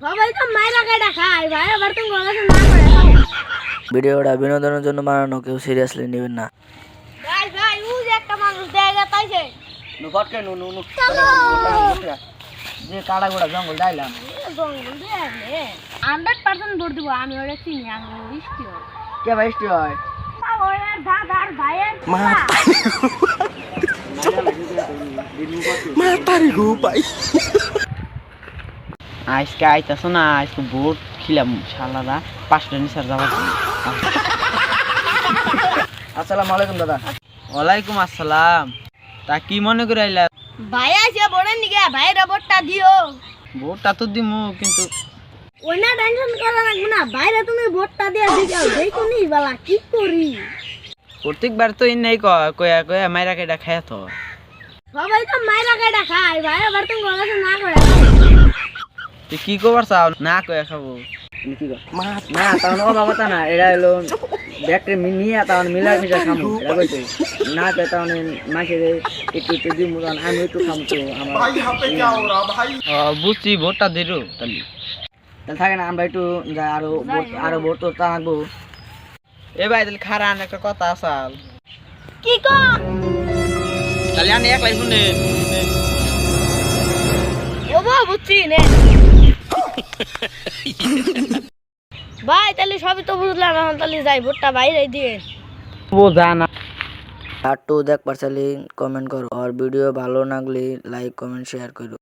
সবাই তো মাইরা কাটা খায় ভাই, আবার তুমি গলাতে না করে খাও। ভিডিওটা বিনোদনের জন্য বানানো, কেউ সিরিয়াসলি নেবেন না। ভাই ভাই ও যে একটা মানুষ দেখা তাইছে। নু ফটকে নু নু নু চলো। যে কাড়া গোড়া জঙ্গল যাইলাম। জঙ্গল দিয়ে আসলে 100% ভোট দিব, আমি ওরে চিনি, আমি ইষ্টি হয়। কে ভাই ইষ্টি হয়? ওরে দাদার ভাইয়ের মা। মাতারি গো ভাই। আজকে আইতাছ না, আজকে ভোট খিলাম শালারা 5টা নিচার যাবার। আসসালামু আলাইকুম দাদা। ওয়ালাইকুম আসসালাম। তা কি মনে করে আইলা? ভাই আছে বড়েন নিগে ভাইয়ের ভোটটা দিও। ভোটটা তো দিমু, কিন্তু ওনা টেনশন করা লাগবে না, বাইরে তুমি ভোটটা দিয়ে দিও, দেখো নি বালা কি করি। প্রত্যেকবার তো ইন্নাই কয়া কয়া মাইরা কেটা খায় তো। সবাই তো মাইরা কাটা খায় ভাই, আবার তুমি গলাতে না করে। তুই কি করবার চাও? না কয়া খাবো। কি কর মা না তাও না বাবা তা না, এটা হলো ব্যাটারি নিয়ে তাও মিলা মিশা খামু, এটা কইতে না তে তাও মাকে একটু একটু দিমু, কারণ আমি একটু খামু তো আমার বুঝছি, ভোটটা দিরু তাহলে। তাহলে থাকে না, আমরা একটু যা আরো ভোট তো টানবো। এ ভাই তাহলে খারান একটা কথা আসাল। কি কো? তাহলে আমি একলাই শুনে ও বাবা বুঝছি নে। ভাই তাহলে সবই তো বুঝলাম, এখন তাহলে যাই ভোটটা বাইরে দিয়ে। বোঝা না। আর টু দেখ পারছালি কমেন্ট করো, আর ভিডিও ভালো লাগলে লাইক কমেন্ট শেয়ার করো।